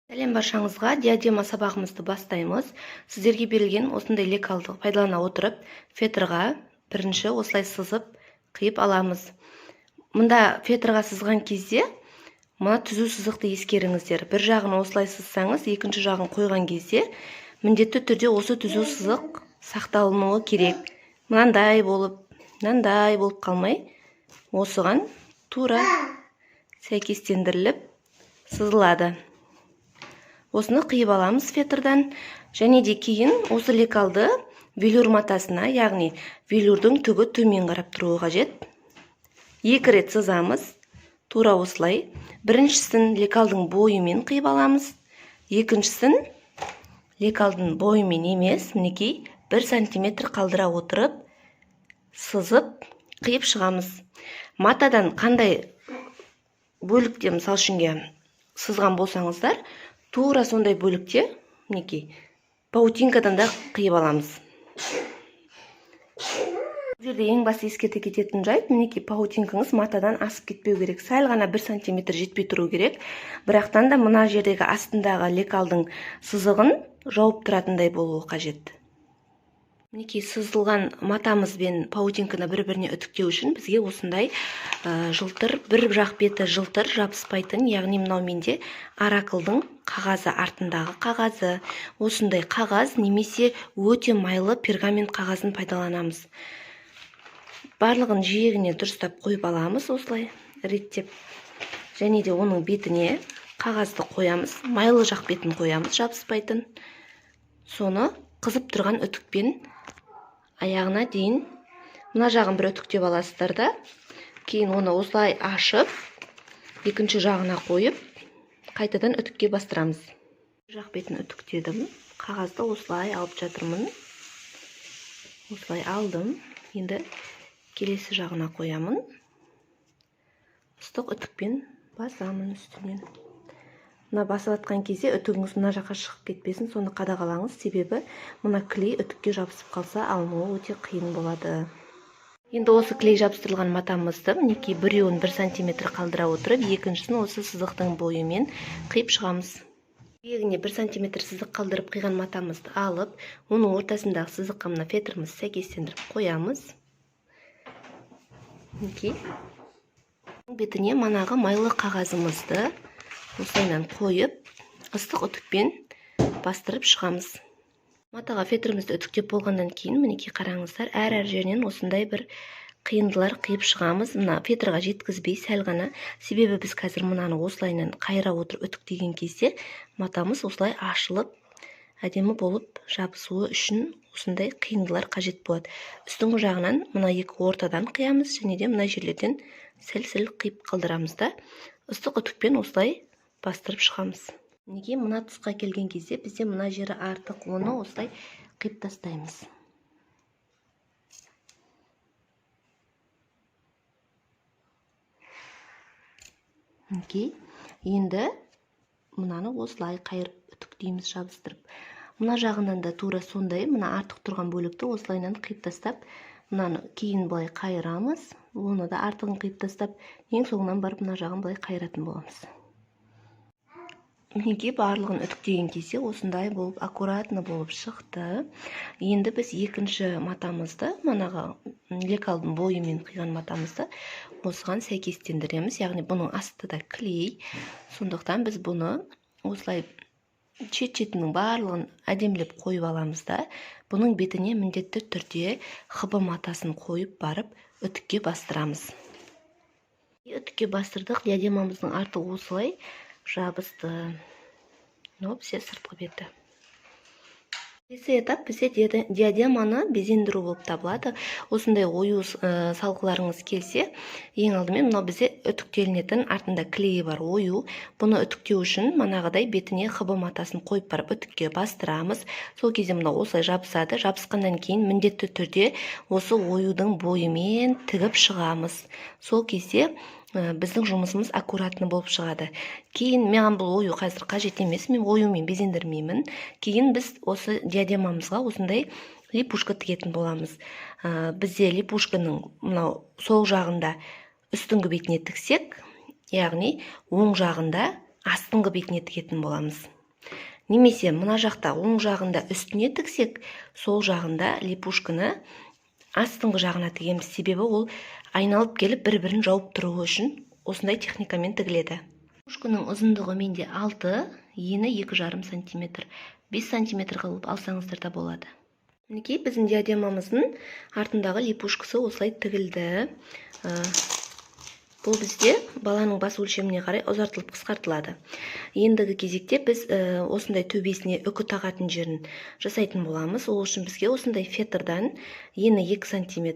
Сәлем баршаңызға, диадема сабағымызды бастаймыз. Сіздерге берілген осындай лекалды пайдалана отырып, фетрға бірінші осылай сызып қиып аламыз. Мұнда фетрға сызған кезде мына түзу сызықты ескеріңіздер. Бір жағын осылай сызсаңыз, екінші жағын қойған кезде міндетті түрде осы түзу сызық сақталынуы керек. Мынандай болып қалмай, осыған тура сәйкестендіріліп сызылады. Осыны қиып аламыз фетрдан, және де кейін осы лекалды велюр матасына, яғни велюрдің түгі төмен қарап тұруы қажет. 2 рет сызамыз, тура осылай. Біріншісін лекалдың бойымен қиып аламыз, екіншісін лекалдың бойымен емес, мінекей 1 сантиметр қалдыра отырып, сызып қиып шығамыз. Матадан қандай бөлікте, мысал үшінге сызған болсаңыздар, тура сондай бөлікте, мінекей, паутинкадан да қиып аламыз. Бұл жерде ең басты ескерте кететін жайт, мінекей, паутинкаңыз матадан асып кетпеу керек. Сәл ғана 1 сантиметр жетпей тұру керек. Бірақтан да мына жердегі астындағы лекалдың сызығын жауып тұратындай болуы қажет. Мінекей, сызылған матамыз бен паутинканы бір-біріне үтіктеу үшін бізге осындай жылтыр, бір жақ беті жылтыр, жабыспайтын, яғни мынау менде оракылдың қағазы, артындағы қағазы. Осындай қағаз немесе өте майлы пергамент қағазын пайдаланамыз. Барлығын жиегіне дұрыстап қойып аламыз, осылай реттеп. Және де оның бетіне қағазды қоямыз, майлы жақ бетін қоямыз, жабыспайтын. Соны қызып тұрған үтікпен аяғына дейін мына жағын бір үтіктеп аласыздар да, кейін оны осылай ашып, екінші жағына қойып, қайтадан үтікке бастырамыз. Жақ бетін үтіктедім, қағазды осылай алып жатырмын. Осылай алдым, енді келесі жағына қоямын. Ыстық үтікпен басамын үстінен. Мына басып атқан кезде үтігіңіз мына жаққа шығып кетпесін, соны қадағалаңыз, себебі мына клей үтікке жабысып қалса, алынуы өте қиын болады. Енді осы клей жабыстырылған матамызды, мінекей, біреуін 1 сантиметр қалдыра отырып, екіншісін осы сызықтың бойымен қиып шығамыз. Жиегіне 1 сантиметр сызық қалдырып қиған матамызды алып, оның ортасындағы сызыққа мына фетрімізді сәйкестендіріп қоямыз. Мінекей, бетіне манағы майлы қағазымызды осылайынан қойып, ыстық үтікпен бастырып шығамыз. Матаға фетрімізді үтіктеп болғаннан кейін, мінекей, қараңыздар, әр жерінен осындай бір қиындылар қиып шығамыз. Мына фетрға жеткізбей сәл ғана, себебі біз қазір мынаны осылайынан қайыра отырып үтіктеген кезде матамыз осылай ашылып, әдемі болып жабысуы үшін осындай қиындылар қажет болады. Үстіңгі жағынан мына екі ортадан қиямыз, және де мына жерлерден сәл-сәл қиып қалдырамыз да, ыстық үтікпен осылай бастырып шығамыз. Неге мына тұсқа келген кезде бізде мына жері артық, оны осылай қиып тастаймыз. Неге енді мынаны осылай қайырып үтіктейміз, жабыстырып. Мына жағынан да тура сондай, мына артық тұрған бөлікті осылайынан қиып тастап, мынаны кейін былай қайырамыз, оны да артығын қиып тастап, ең соңынан барып мына жағын былай қайыратын боламыз. Мінекей, барлығын үтіктеген кезде осындай болып, аккуратны болып шықты. Енді біз екінші матамызды, манағы лекалдың бойымен қиған матамызды осыған сәйкестендіреміз, яғни бұның асты да клей. Сондықтан біз бұны осылай шет-шетінің барлығын әдемілеп қойып аламыз да, бұның бетіне міндетті түрде хб матасын қойып барып үтікке бастырамыз. Үтікке бастырдық, диадемамыздың арты осылай жабысты. Все сыртқы беті. Келесі этап бізде диадеманы безендіру болып табылады. Осындай ою салғыларыңыз келсе, ең алдымен мынау бізде үтіктелінетін, артында клейі бар ою. Бұны үтіктеу үшін манағыдай бетіне хб матасын қойып барып үтікке бастырамыз. Сол кезде мынау осылай жабысады. Жабысқаннан кейін міндетті түрде осы оюдың бойымен тігіп шығамыз. Сол кезде біздің жұмысымыз аккуратны болып шығады. Кейін маған бұл ою қазір қажет емес, мен оюмен безендірмеймін. Кейін біз осы диадемамызға осындай липушка тігетін боламыз. Бізде липушканың мынау сол жағында үстіңгі бетіне тіксек, яғни оң жағында астыңғы бетіне тігетін боламыз. Немесе мына жақта оң жағында үстіне тіксек, сол жағында липушканы астыңғы жағына тігеміз. Себебі ол айналып келіп бір-бірін жауып тұруы үшін осындай техникамен тігіледі. Липушканың ұзындығы менде 6, ені 2,5 см. 5 см қылып алсаңыздар да болады. Мінекей біздің диадемамыздың артындағы липушкасы осылай тігілді. Бұл бізде баланың бас өлшеміне қарай ұзартылып қысқартылады. Ендігі кезекте біз осындай төбесіне үкі тағатын жерін жасайтын боламыз. Ол үшін бізге осындай фетрдан ені 2 см,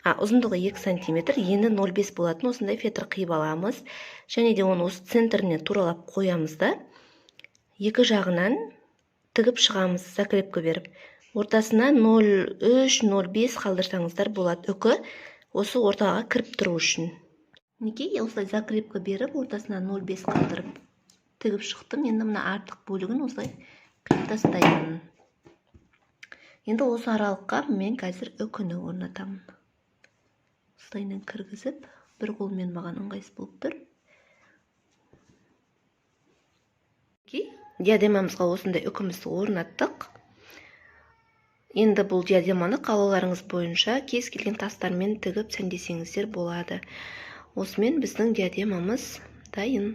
ұзындығы 2 см, ені 0,5 болатын осындай фетр қиып аламыз. Және де оны осы центріне туралап қоямыз да, екі жағынан тігіп шығамыз, закрепка беріп. Ортасына 0,3-0,5 қалдырсаңыздар болады, үкі осы ортаға кіріп тұру үшін. Неке, осылай закрепка беріп, ортасына 0,5 қалдырып тігіп шықтым. Енді мына артық бөлігін осылай қиып тастаймын. Енді осы аралыққа мен қазір үкіні орнатамын. Осылайынан кіргізіп, бір қолмен маған ыңғайсыз болып тұр. Диадемамызға осындай үкімізді орнаттық. Енді бұл диадеманы қалауларыңыз бойынша кез келген тастармен тігіп сәндесеңіздер болады. Осымен біздің диадемамыз дайын.